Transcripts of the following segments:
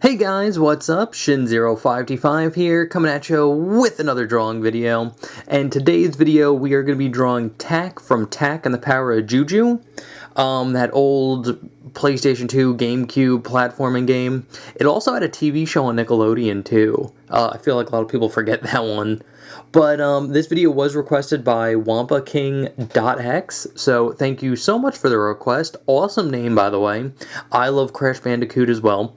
Hey guys, what's up? Shin05T5 here, coming at you with another drawing video. And today's video, we are going to be drawing Tak from Tak and the Power of Juju. That old PlayStation 2 GameCube platforming game. It also had a TV show on Nickelodeon too. I feel like a lot of people forget that one. But this video was requested by WampaKing.x, so thank you so much for the request. Awesome name, by the way. I love Crash Bandicoot as well.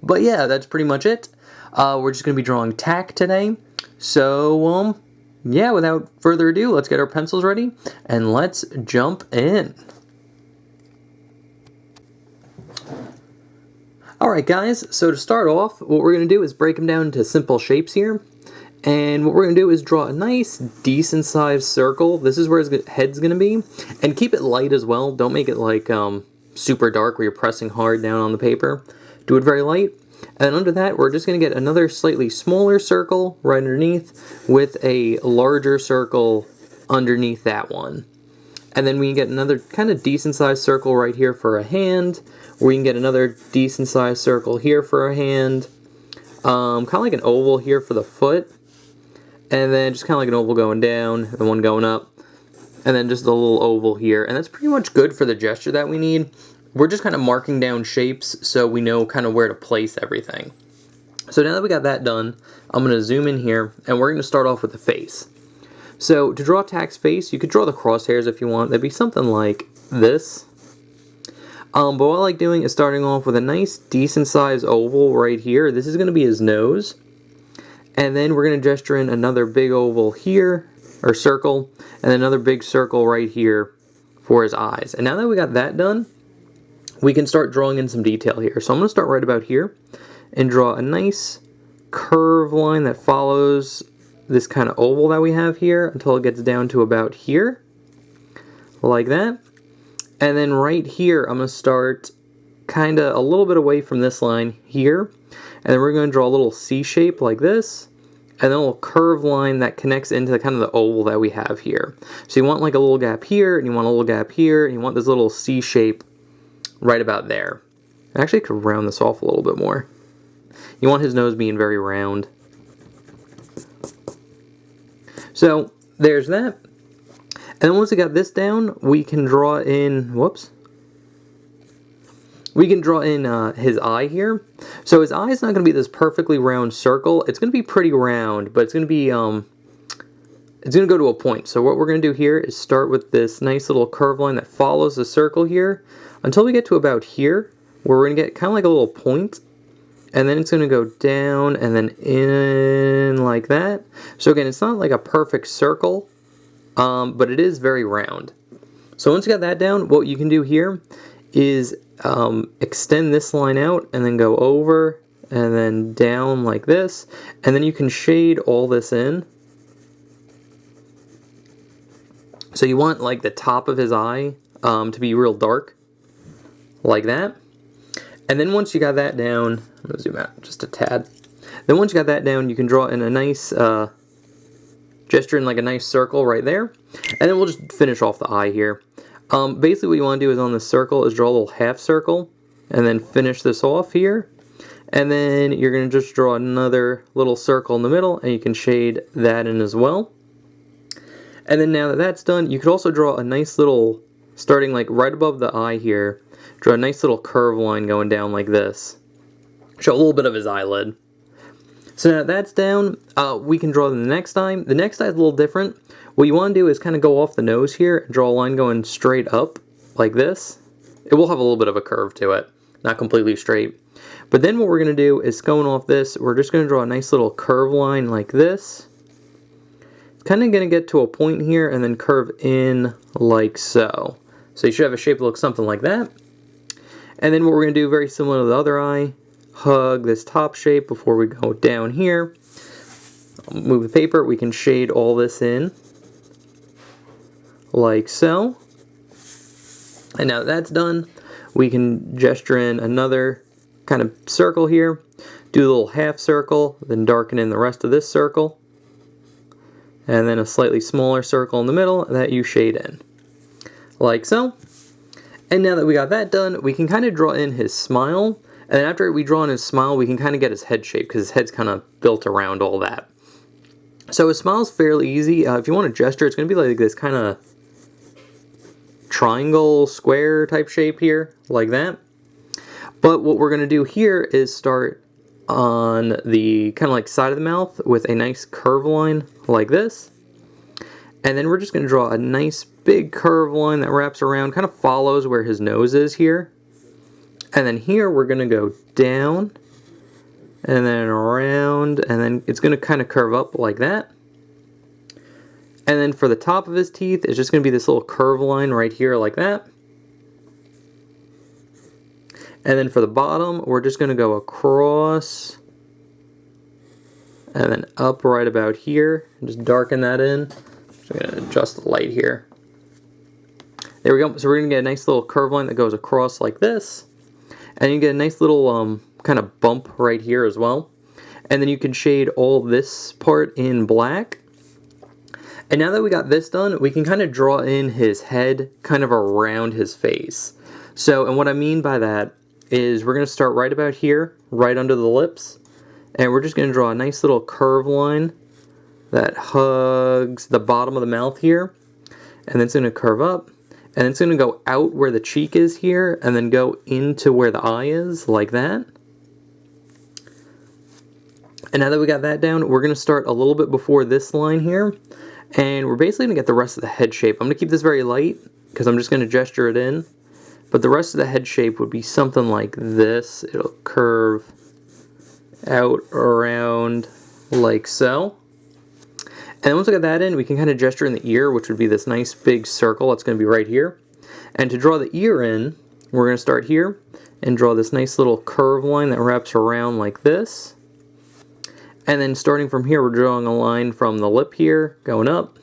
But yeah, that's pretty much it. We're just going to be drawing Tak today. So, yeah, without further ado, let's get our pencils ready and let's jump in. Alright guys, so to start off, what we're going to do is break them down into simple shapes here. And what we're going to do is draw a nice, decent sized circle. This is where his head's going to be. And keep it light as well. Don't make it like super dark where you're pressing hard down on the paper. Do it very light. And under that, we're just going to get another slightly smaller circle right underneath with a larger circle underneath that one. And then we can get another kind of decent sized circle right here for a hand. We can get another decent sized circle here for a hand. Kind of like an oval here for the foot. And then just kind of like an oval going down and one going up. And then just a little oval here. And that's pretty much good for the gesture that we need. We're just kind of marking down shapes so we know kind of where to place everything. So now that we got that done, I'm going to zoom in here and we're going to start off with the face. So to draw Tak's face, you could draw the crosshairs if you want. That'd be something like this. But what I like doing is starting off with a nice decent sized oval right here. This is going to be his nose. And then we're going to gesture in another big oval here, or circle, and another big circle right here for his eyes. And now that we got that done, we can start drawing in some detail here. So I'm going to start right about here and draw a nice curve line that follows this kind of oval that we have here until it gets down to about here, like that. And then right here, I'm going to start kind of a little bit away from this line here. And then we're going to draw a little C shape like this. And then a little curved line that connects into the kind of the oval that we have here. So you want like a little gap here, and you want a little gap here, and you want this little C shape right about there. I actually could round this off a little bit more. You want his nose being very round. So there's that. And then once we got this down, we can draw in, we can draw in his eye here. So his eye is not going to be this perfectly round circle. It's going to be pretty round, but it's going to be, it's going to go to a point. So what we're going to do here is start with this nice little curve line that follows the circle here until we get to about here, where we're going to get kind of like a little point. And then it's going to go down and then in like that. So again, it's not like a perfect circle, but it is very round. So once you got that down, what you can do here is extend this line out and then go over and then down like this, and then you can shade all this in. So you want like the top of his eye to be real dark, like that. And then once you got that down, I'm going to zoom out just a tad. Then once you got that down, you can draw in a nice gesture in like a nice circle right there. And then we'll just finish off the eye here. Basically what you want to do is on this circle is draw a little half circle and then finish this off here. And then you're going to just draw another little circle in the middle and you can shade that in as well. And then now that that's done, you could also draw a nice little, starting like right above the eye here, draw a nice little curve line going down like this. Show a little bit of his eyelid. So now that that's down, we can draw the next eye. The next eye is a little different. What you want to do is kind of go off the nose here and draw a line going straight up like this. It will have a little bit of a curve to it, not completely straight. But then what we're going to do is going off this, we're just going to draw a nice little curve line like this. It's kind of going to get to a point here and then curve in like so. So you should have a shape that looks something like that. And then what we're going to do, very similar to the other eye, hug this top shape before we go down here. I'll move the paper, we can shade all this in like so. And now that that's done, we can gesture in another kind of circle here, do a little half circle, then darken in the rest of this circle, and then a slightly smaller circle in the middle that you shade in, like so. And now that we got that done, we can kind of draw in his smile. And then after we draw in his smile, we can kind of get his head shape because his head's kind of built around all that. So his smile's fairly easy. If you want to gesture, it's going to be like this kind of triangle, square type shape here, like that. But what we're going to do here is start on the kind of like side of the mouth with a nice curve line like this. And then we're just going to draw a nice big curve line that wraps around, kind of follows where his nose is here. And then here we're going to go down and then around, and then it's going to kind of curve up like that. And then for the top of his teeth, it's just going to be this little curve line right here like that. And then for the bottom, we're just going to go across and then up right about here. And just darken that in. Just going to adjust the light here. There we go. So we're going to get a nice little curve line that goes across like this. And you get a nice little kind of bump right here as well. And then you can shade all this part in black. And now that we got this done, we can kind of draw in his head kind of around his face. So, and what I mean by that is we're going to start right about here, right under the lips. And we're just going to draw a nice little curve line that hugs the bottom of the mouth here. And then it's going to curve up. And it's going to go out where the cheek is here, and then go into where the eye is, like that. And now that we got that down, we're going to start a little bit before this line here. And we're basically going to get the rest of the head shape. I'm going to keep this very light, because I'm just going to gesture it in. But the rest of the head shape would be something like this. It'll curve out around like so. And then once we got that in, we can kind of gesture in the ear, which would be this nice big circle that's going to be right here. And to draw the ear in, we're going to start here and draw this nice little curve line that wraps around like this. And then starting from here, we're drawing a line from the lip here, going up.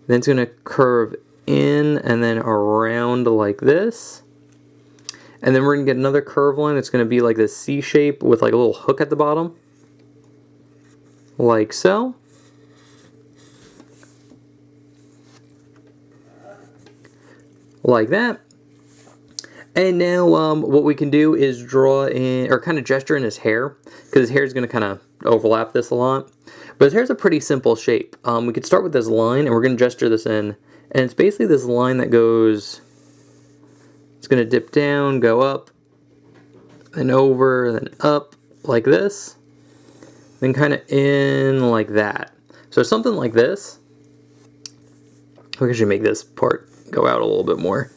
Then it's going to curve in and then around like this. And then we're going to get another curve line. It's going to be like this C shape with like a little hook at the bottom. Like so. Like that. And now what we can do is draw in, or kind of gesture in his hair, because his hair is going to kind of overlap this a lot. But his hair is a pretty simple shape. We could start with this line, and we're going to gesture this in. And it's basically this line that goes, it's going to dip down, go up, then over, then up, like this. Then kind of in like that. So something like this. We should make this part go out a little bit more.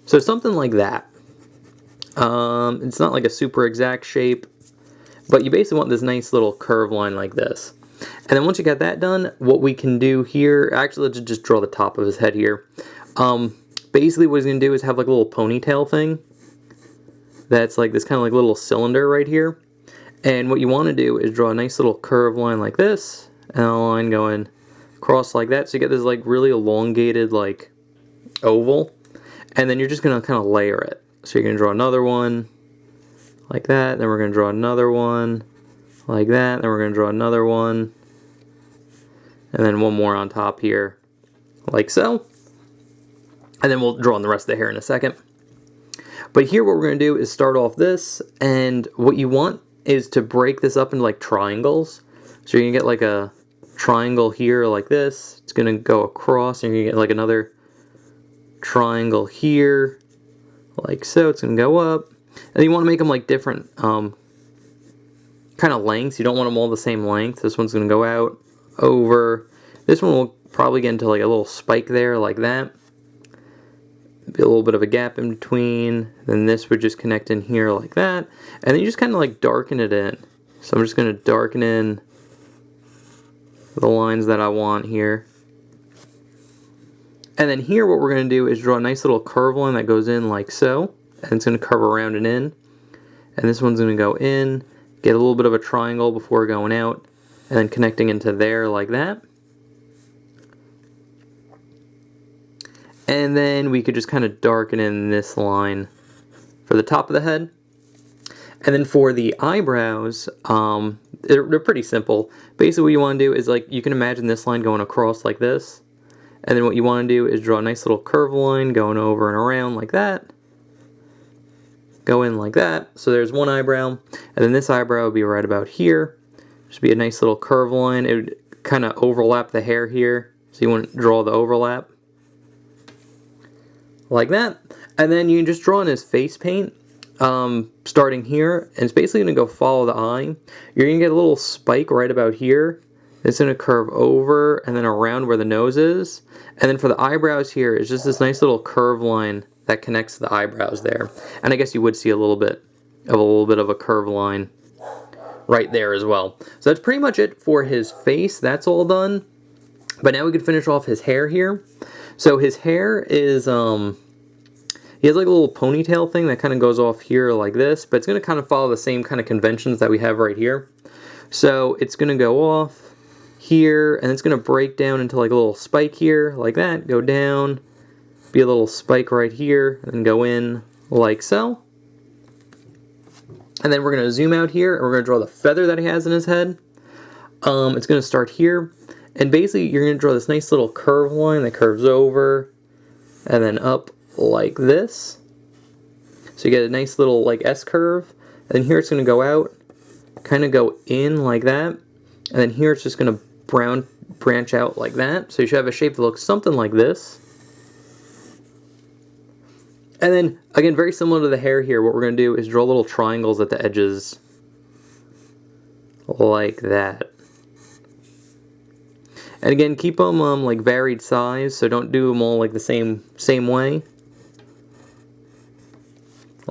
So something like that. It's not like a super exact shape, but you basically want this nice little curve line like this. And then once you got that done, what we can do here, actually let's just draw the top of his head here. Basically what he's going to do is have like a little ponytail thing. That's like this kind of like little cylinder right here. And what you want to do is draw a nice little curve line like this, and a line going across like that, so you get this like really elongated like oval, and then you're just going to kind of layer it. So you're going to draw another one like that, then we're going to draw another one like that, then we're going to draw another one, and then one more on top here like so, and then we'll draw on the rest of the hair in a second. But here what we're going to do is start off this, and what you want is to break this up into like triangles. So you're going to get like a triangle here like this. It's going to go across, and you're going to get like another triangle here like so. It's going to go up. And you want to make them like different kind of lengths. You don't want them all the same length. This one's going to go out, over. This one will probably get into like a little spike there like that. Be a little bit of a gap in between. Then this would just connect in here like that. And then you just kind of like darken it in. So I'm just going to darken in the lines that I want here. And then here what we're going to do is draw a nice little curve line that goes in like so. And it's going to curve around and in. And this one's going to go in, get a little bit of a triangle before going out, and then connecting into there like that. And then we could just kind of darken in this line for the top of the head. And then for the eyebrows, they're pretty simple. Basically what you want to do is, like, you can imagine this line going across like this. And then what you want to do is draw a nice little curve line going over and around like that. go in like that. So there's one eyebrow, and then this eyebrow would be right about here. Just be a nice little curve line. It would kind of overlap the hair here, so you wouldn't draw the overlap. Like that. And then you can just draw in his face paint, starting here, and it's basically going to go follow the eye. You're going to get a little spike right about here. It's going to curve over and then around where the nose is. And then for the eyebrows here, it's just this nice little curve line that connects the eyebrows there. And I guess you would see a little bit of a curve line right there as well. So that's pretty much it for his face. That's all done. But now we could finish off his hair here. So his hair is, he has like a little ponytail thing that kind of goes off here like this, but it's going to kind of follow the same kind of conventions that we have right here. So it's going to go off here, and it's going to break down into like a little spike here, like that, go down, be a little spike right here, and then go in like so. And then we're going to zoom out here, and we're going to draw the feather that he has in his head. It's going to start here, and basically you're going to draw this nice little curve line that curves over, and then up like this. So you get a nice little like S curve, and then here it's going to go out, kind of go in like that, and then here it's just going to branch out like that. So you should have a shape that looks something like this. And then, again, very similar to the hair here, what we're going to do is draw little triangles at the edges like that. And again, keep them like varied size, so don't do them all like the same way.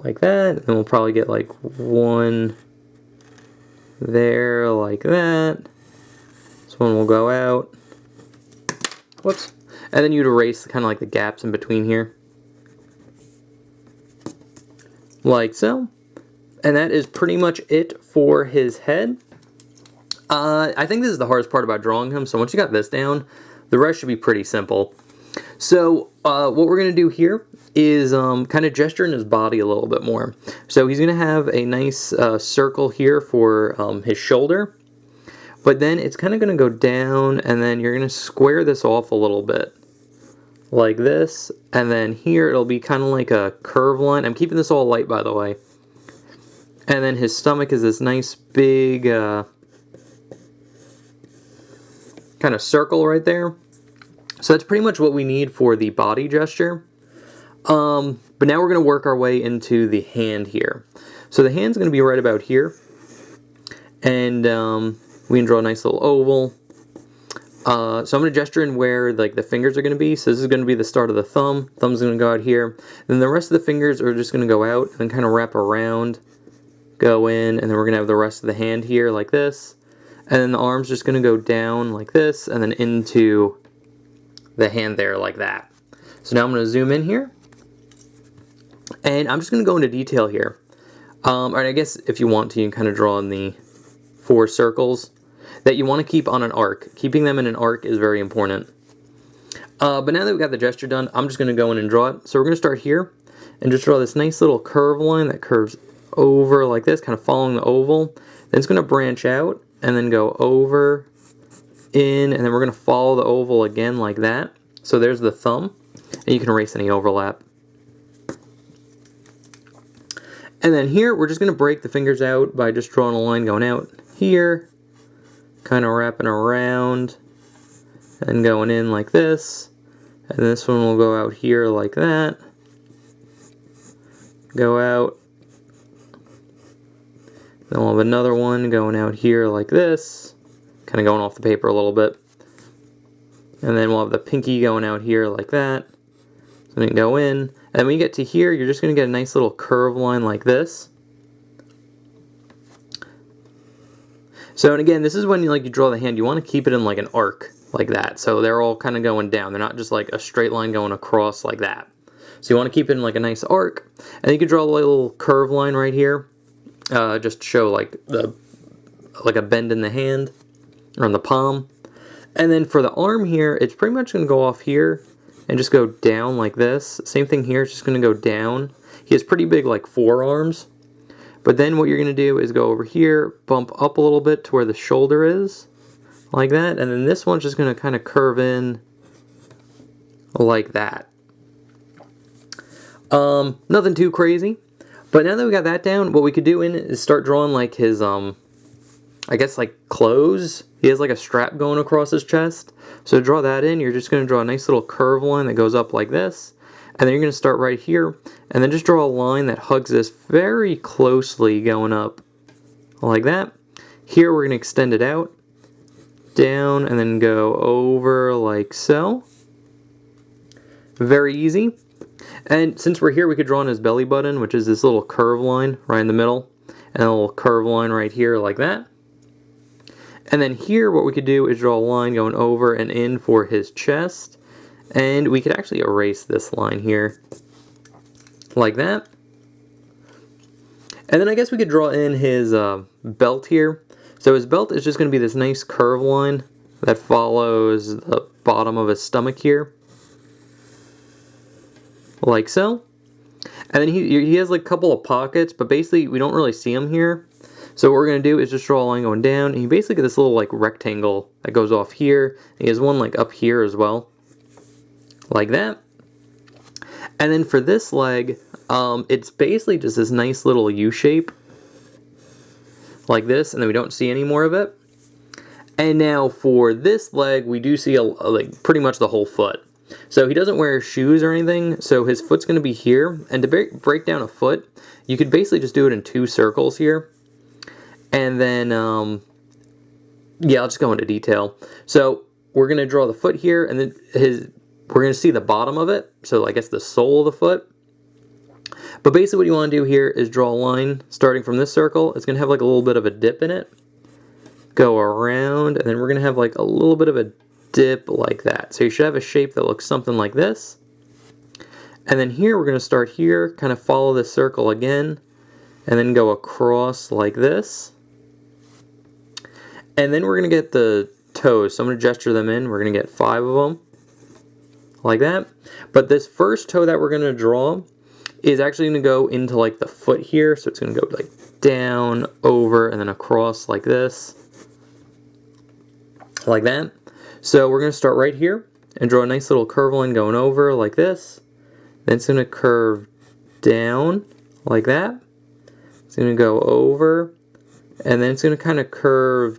Like that, and we'll probably get like one there like that. This one will go out. Whoops. And then you'd erase kind of like the gaps in between here. Like so. And that is pretty much it for his head. I think this is the hardest part about drawing him, so once you got this down, the rest should be pretty simple. So what we're going to do here is kind of gesture in his body a little bit more. So he's going to have a nice circle here for his shoulder. But then it's kind of going to go down, and then you're going to square this off a little bit. Like this. And then here it'll be kind of like a curve line. I'm keeping this all light, by the way. And then his stomach is this nice big kind of circle right there. So that's pretty much what we need for the body gesture. But now we're going to work our way into the hand here. So the hand's going to be right about here. And we can draw a nice little oval. So I'm going to gesture in where like the fingers are going to be. So this is going to be the start of the thumb. Thumb's going to go out here. Then the rest of the fingers are just going to go out and kind of wrap around, go in, and then we're going to have the rest of the hand here like this. And then the arm's just going to go down like this and then into the hand there like that. So now I'm going to zoom in here. And I'm just going to go into detail here. Or I guess if you want to, you can kind of draw in the 4 circles that you want to keep on an arc. Keeping them in an arc is very important. But now that we've got the gesture done, I'm just going to go in and draw it. So we're going to start here and just draw this nice little curve line that curves over like this, kind of following the oval. Then it's going to branch out and then go over, in, and then we're going to follow the oval again like that. So there's the thumb, and you can erase any overlap. And then here, we're just going to break the fingers out by just drawing a line going out here, kind of wrapping around, and going in like this. And this one will go out here like that. Go out. Then we'll have another one going out here like this. Kind of going off the paper a little bit. And then we'll have the pinky going out here like that. So we can go in. And when you get to here, you're just going to get a nice little curve line like this. So, and again, this is when you draw the hand, you want to keep it in like an arc like that. So they're all kind of going down. They're not just like a straight line going across like that. So you want to keep it in like a nice arc. And you can draw a little curve line right here. Just to show like a bend in the hand or on the palm. And then for the arm here, it's pretty much going to go off here and just go down like this. Same thing here, it's just going to go down. He has pretty big like forearms. But then what you're going to do is go over here, bump up a little bit to where the shoulder is, like that. And then this one's just going to kind of curve in like that. Nothing too crazy. But now that we got that down, what we could do in it is start drawing like his, I guess like clothes. He has like a strap going across his chest. So to draw that in, you're just going to draw a nice little curve line that goes up like this. And then you're going to start right here. And then just draw a line that hugs this very closely going up like that. Here we're going to extend it out, down, and then go over like so. Very easy. And since we're here, we could draw on his belly button, which is this little curve line right in the middle, and a little curve line right here like that. And then here, what we could do is draw a line going over and in for his chest, and we could actually erase this line here like that. And then I guess we could draw in his belt here. So his belt is just going to be this nice curve line that follows the bottom of his stomach here. Like so. And then he has like a couple of pockets, but basically we don't really see him here. So what we're going to do is just draw a line going down, and you basically get this little like rectangle that goes off here. And he has one like up here as well. Like that. And then for this leg, it's basically just this nice little U shape. Like this, and then we don't see any more of it. And now for this leg, we do see like pretty much the whole foot. So he doesn't wear shoes or anything, so his foot's going to be here. And to break down a foot, you could basically just do it in 2 circles here. And then, yeah, I'll just go into detail. So we're going to draw the foot here, and then we're going to see the bottom of it. So I guess the sole of the foot. But basically what you want to do here is draw a line starting from this circle. It's going to have like a little bit of a dip in it. Go around, and then we're going to have like a little bit of a dip like that. So you should have a shape that looks something like this. And then here we're going to start here, kind of follow this circle again, and then go across like this. And then we're going to get the toes. So I'm going to gesture them in. We're going to get 5 of them like that. But this first toe that we're going to draw is actually going to go into like the foot here. So it's going to go like down, over, and then across like this. Like that. So we're going to start right here and draw a nice little curve line going over like this. Then it's going to curve down like that. It's going to go over, and then it's going to kind of curve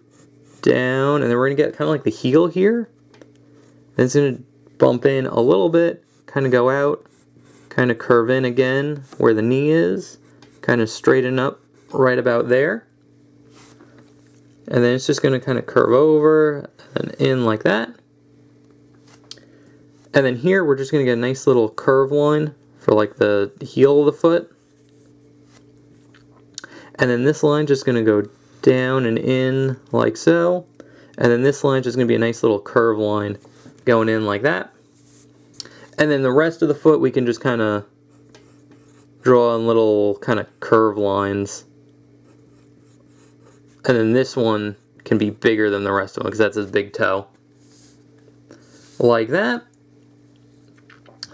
down, and then we're going to get kind of like the heel here. Then it's going to bump in a little bit, kind of go out, kind of curve in again where the knee is, kind of straighten up right about there. And then it's just going to kind of curve over and in like that. And then here we're just going to get a nice little curve line for like the heel of the foot. And then this line just going to go down and in like so. And then this line is just going to be a nice little curve line going in like that. And then the rest of the foot we can just kind of draw in little kind of curve lines. And then this one can be bigger than the rest of them because that's his big toe. Like that.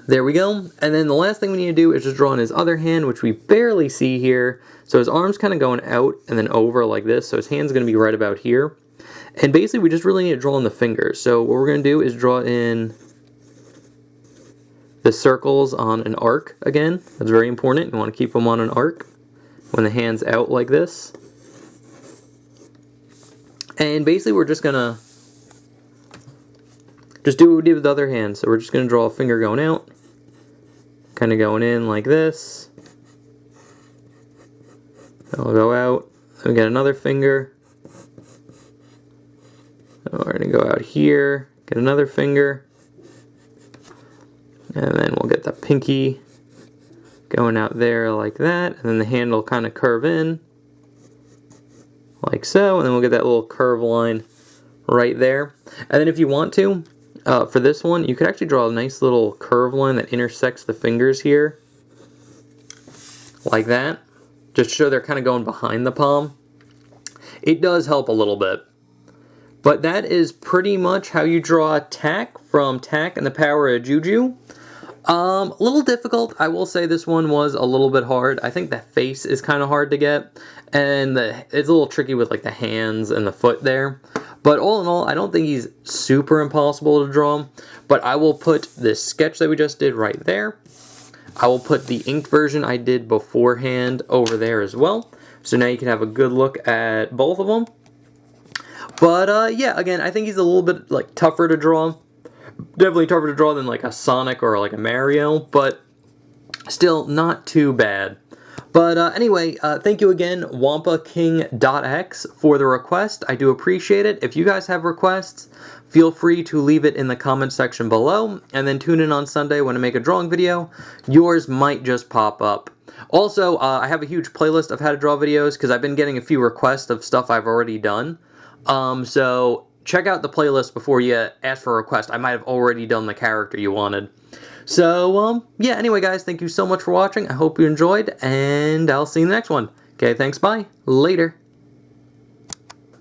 There we go. And then the last thing we need to do is just draw on his other hand, which we barely see here. So his arm's kind of going out and then over like this. So his hand's going to be right about here. And basically we just really need to draw in the fingers. So what we're going to do is draw in the circles on an arc again. That's very important. You want to keep them on an arc when the hand's out like this. And basically we're just going to just do what we did with the other hand. So we're just going to draw a finger going out, kind of going in like this. It'll go out. Then we get another finger. We're going to go out here, get another finger. And then we'll get the pinky going out there like that. And then the hand will kind of curve in like so. And then we'll get that little curve line right there. And then if you want to, for this one, you could actually draw a nice little curve line that intersects the fingers here. Like that. Just to show they're kind of going behind the palm. It does help a little bit. But that is pretty much how you draw Tak from Tak and the Power of Juju. A little difficult. I will say this one was a little bit hard. I think the face is kind of hard to get. And it's a little tricky with like the hands and the foot there. But all in all, I don't think he's super impossible to draw. But I will put this sketch that we just did right there. I will put the inked version I did beforehand over there as well. So now you can have a good look at both of them. But yeah, again, I think he's a little bit like tougher to draw. Definitely tougher to draw than like a Sonic or like a Mario, but still not too bad. But anyway, thank you again, WampaKing.x, for the request. I do appreciate it. If you guys have requests, feel free to leave it in the comment section below, and then tune in on Sunday when I make a drawing video. Yours might just pop up. Also, I have a huge playlist of how to draw videos, because I've been getting a few requests of stuff I've already done. So check out the playlist before you ask for a request. I might have already done the character you wanted. So, yeah, anyway, guys, thank you so much for watching. I hope you enjoyed, and I'll see you in the next one. Okay, thanks, bye. Later.